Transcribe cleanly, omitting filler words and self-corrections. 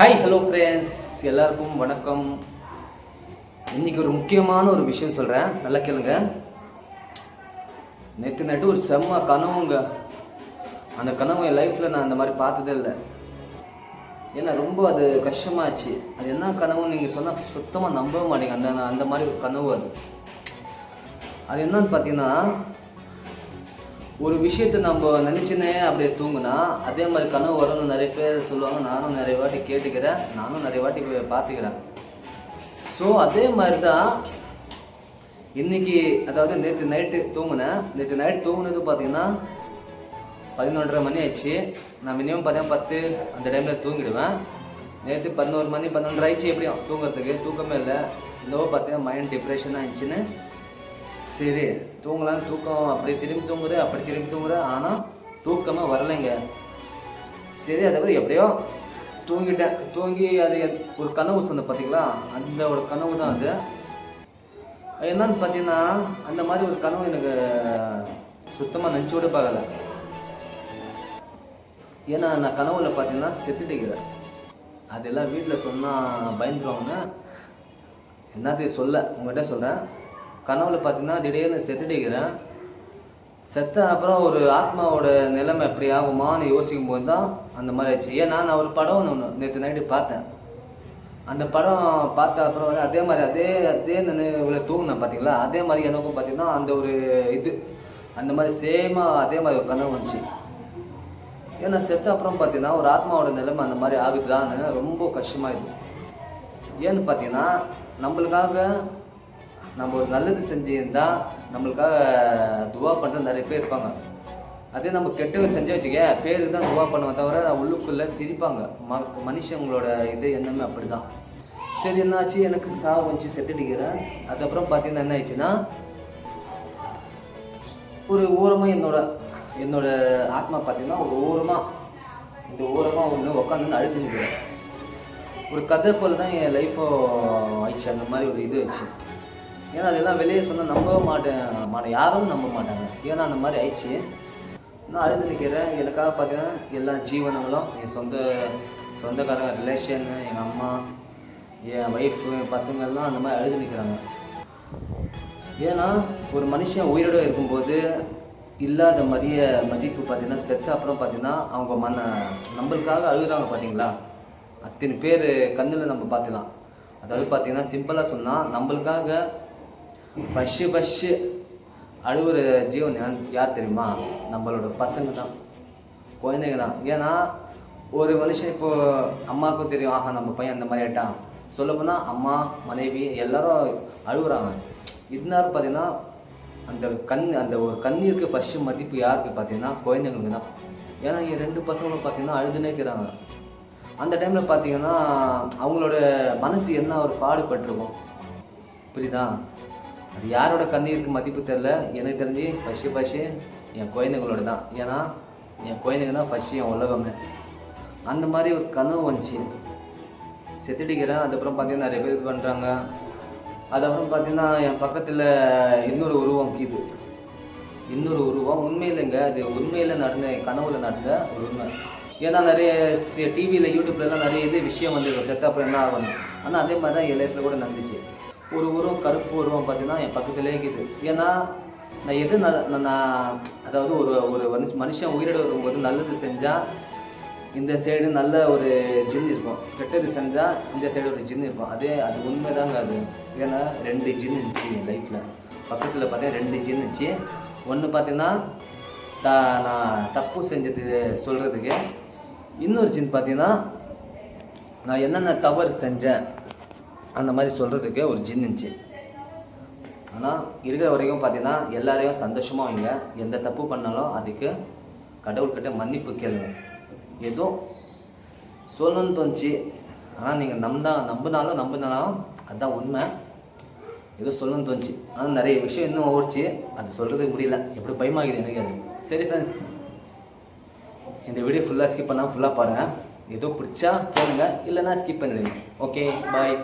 Hi hello friends, எல்லாருக்கும் வணக்கம். இன்றைக்கி ஒரு முக்கியமான ஒரு விஷயம் சொல்கிறேன், நல்லா கேளுங்க. நேற்று நைட்டு ஒரு செம்ம கனவுங்க. அந்த கனவு என் லைஃப்பில் நான் அந்த மாதிரி பார்த்ததே இல்லை. ஏன்னா ரொம்ப அது கஷ்டமாச்சு. அது என்ன கனவுன்னு நீங்கள் சொன்னால் சுத்தமாக நம்பவே மாட்டீங்க. அந்த மாதிரி ஒரு கனவு அது என்னன்னு பார்த்தீங்கன்னா, ஒரு விஷயத்தை நம்ம நினச்சினே அப்படியே தூங்குனா அதே மாதிரி கனவு வரும்னு நிறைய பேர் சொல்லுவாங்க. நானும் நிறைய வாட்டி கேட்டுக்கிறேன், நானும் நிறைய வாட்டி பார்த்துக்கிறேன். ஸோ அதே மாதிரி தான் இன்றைக்கி, அதாவது நேற்று நைட்டு தூங்குனேன். நேற்று நைட்டு தூங்குனது பார்த்தீங்கன்னா 11:30 மணி ஆயிடுச்சு. நான் மினிமம் பார்த்தீங்கன்னா 10 அந்த டைமில் தூங்கிடுவேன். நேற்று 11 மணி 11:30 ஆயிடுச்சு. எப்படியும் தூங்குறதுக்கு தூக்கமே இல்லை. இன்னவோ பார்த்தீங்கன்னா மைண்ட் டிப்ரெஷனாக இருந்துச்சுன்னு சரி தூங்கலான்னு தூக்கம் அப்படி திரும்பி தூங்குறேன். ஆனால் தூக்கமே வரலைங்க. சரி அதை விட எப்படியோ தூங்கிட்டேன். தூங்கி அது ஒரு கனவு சொன்ன பார்த்தீங்களா, அந்த ஒரு கனவு தான் அது. என்னன்னு பார்த்தீங்கன்னா, அந்த மாதிரி ஒரு கனவு எனக்கு சுத்தமாக நினச்சி கூட பார்க்கல. ஏன்னா நான் கனவுல பார்த்தீங்கன்னா செத்துட்டுக்கிறேன். அதெல்லாம் வீட்டில் சொன்னால் பயந்துருவாங்க. என்னத்தையும் சொல்ல உங்கள்கிட்ட சொல்கிறேன். கனவுல பார்த்தீங்கன்னா திடீர்னு செத்துட்டுக்கிறேன். செத்த அப்புறம் ஒரு ஆத்மாவோட நிலைமை எப்படி ஆகுமான்னு யோசிக்கும் போது தான் அந்த மாதிரி ஆச்சு. ஏன்னா நான் ஒரு படம் ஒன்று நேற்று நைட்டு பார்த்தேன். அந்த படம் பார்த்த அப்புறம் வந்து அதே மாதிரி அதே நினைவுல தூங்கினேன் பார்த்தீங்களா, அதே மாதிரி எனக்கும் பார்த்தீங்கன்னா அந்த ஒரு அந்த மாதிரி சேமாக அதே மாதிரி ஒரு கனவு வந்துச்சு. ஏன்னா செத்த அப்புறம் பார்த்தீங்கன்னா ஒரு ஆத்மாவோட நிலைமை அந்த மாதிரி ஆகுதுதான்னு ரொம்ப கஷ்டமாயிடுது. ஏன்னு பார்த்தீங்கன்னா, நம்மளுக்காக நம்ம ஒரு நல்லது செஞ்சுருந்தால் நம்மளுக்காக துவா பண்ணுற நிறைய பேர் இருப்பாங்க. அதே நம்ம கெட்டவை செஞ்சு வச்சுக்க பேருக்கு தான் துவா பண்ணுவோம் தவிர உள்ளுக்குள்ளே சிரிப்பாங்க. மனுஷங்களோட என்னமே அப்படி தான். சரி என்னாச்சு, எனக்கு சாவு வந்துச்சு, செத்துட்டுக்கிறேன். அதுக்கப்புறம் பார்த்தீங்கன்னா என்ன ஆயிடுச்சுன்னா, ஒரு ஓரமாக என்னோட ஆத்மா பார்த்தீங்கன்னா ஒரு ஓரமாக ஒன்று உட்காந்து அழுது நிற்கிறேன். ஒரு கதை போல் தான் என் லைஃபோ ஆயிடுச்சு. அந்த மாதிரி ஒரு வச்சு. ஏன்னா அதெல்லாம் வெளியே சொன்னால் நம்பவே மாட்டேன், யாரும் நம்ப மாட்டாங்க. ஏன்னா அந்த மாதிரி ஆயிடுச்சு. நான் அழுது நிற்கிறேன். எனக்காக பார்த்தீங்கன்னா எல்லா ஜீவனங்களும் என் சொந்தக்காரங்க, ரிலேஷனு, எங்கள் அம்மா, என் ஒய்ஃபு, பசங்கள்லாம் அந்த மாதிரி அழுது நிற்கிறாங்க. ஏன்னா ஒரு மனுஷன் உயிரோடு இருக்கும்போது இல்லாத மதிப்பு பார்த்தீங்கன்னா செத்த அப்புறம் பார்த்தீங்கன்னா அவங்க நம்மளுக்காக அழுகுறாங்க பார்த்தீங்களா. அத்தனை பேர் கண்ணில் நம்ம பார்த்துக்கலாம். அதாவது பார்த்தீங்கன்னா சிம்பிளாக சொன்னால் நம்மளுக்காக ஃபஸ்ட்டு அழுகிற ஜீவன் யார் தெரியுமா? நம்மளோட பசங்க தான், குழந்தைங்க தான். ஏன்னா ஒரு மனுஷன் இப்போது அம்மாவுக்கும் தெரியும், ஆஹா நம்ம பையன் அந்த மாதிரி ஆகிட்டான். சொல்லப்போனால் அம்மா, மனைவி எல்லாரும் அழுகுறாங்க. இதனால பார்த்தீங்கன்னா அந்த ஒரு கண்ணீருக்கு ஃபஸ்ட்டு மதிப்பு யாருக்கு பார்த்தீங்கன்னா குழந்தைங்களுக்கு தான். ஏன்னா என் 2 பசங்களும் பார்த்தீங்கன்னா அழுதுனே இருக்கிறாங்க. அந்த டைமில் பார்த்தீங்கன்னா அவங்களோட மனசு என்ன ஒரு பாடுபட்டிருக்கும், புரியுதா? அது யாரோட கண்ணீருக்கு மதிப்பு தெரில. எனக்கு தெரிஞ்சு ஃபஸ்ட்டு என் குழந்தைங்களோட தான். ஏன்னா என் குழந்தைங்க தான் ஃபஸ்ட்டு என் உலகமே. அந்த மாதிரி ஒரு கனவு வந்துச்சு. செத்துட்டிக்கிறேன். அதுக்கப்புறம் பார்த்தீங்கன்னா நிறைய பேர் இது பண்ணுறாங்க. அதுக்கப்புறம் பார்த்தீங்கன்னா என் பக்கத்தில் இன்னொரு உருவம் உண்மையில்லைங்க. அது உண்மையில் நடந்த கனவுல நடந்த ஒரு உண்மை. ஏன்னா நிறைய டிவியில் யூடியூப்லலாம் நிறைய விஷயம் வந்துருக்கும், செத்த அப்புறம் என்ன ஆகணும். ஆனால் அதே மாதிரி தான் என் லைஃப்பில் கூட நடந்துச்சு. ஒரு உருவம், கருப்பு உருவம் பார்த்தீங்கன்னா என் பக்கத்துலேயே இருக்குது. ஏன்னா நான் அதாவது ஒரு மனுஷன் உயிரோடு வரும்போது நல்லது செஞ்சால் இந்த சைடு நல்ல ஒரு ஜின் இருக்கும், கெட்டது செஞ்சால் இந்த சைடு ஒரு ஜின் இருக்கும். அது உண்மை தாங்க. அது ஏன்னா 2 ஜின் இருந்துச்சு என் லைஃப்பில். பக்கத்தில் பார்த்தீங்கன்னா 2 ஜின் இருந்துச்சு. ஒன்று பார்த்தீங்கன்னா நான் தப்பு செஞ்சது சொல்கிறதுக்கு, இன்னொரு ஜின் பார்த்தீங்கன்னா நான் என்னென்ன தவறு செஞ்சேன் அந்த மாதிரி சொல்கிறதுக்கு ஒரு ஜின் இருந்துச்சு. ஆனால் இருக்கிற வரைக்கும் பார்த்தீங்கன்னா எல்லாரையும் சந்தோஷமாக வைங்க. எந்த தப்பு பண்ணாலும் அதுக்கு கடவுள்கிட்ட மன்னிப்பு கேளுங்க. ஏதோ சொல்லணும்னு தோணுச்சு. ஆனால் நீங்கள் நம்பினாலும் அதுதான் உண்மை. ஏதோ சொல்லணும்னு தோணுச்சு. ஆனால் நிறைய விஷயம் இன்னும் ஓடிச்சு, அது சொல்கிறதுக்கு முடியல. எப்படி பயமாகுது எனக்கு அது. சரி ஃப்ரெண்ட்ஸ், இந்த வீடியோ ஃபுல்லாக ஸ்கிப் பண்ணால் ஃபுல்லாக பாருங்கள். ஏதோ பிடிச்சா கேளுங்க, இல்லைன்னா ஸ்கிப் பண்ணிடுங்க. ஓகே, பாய்.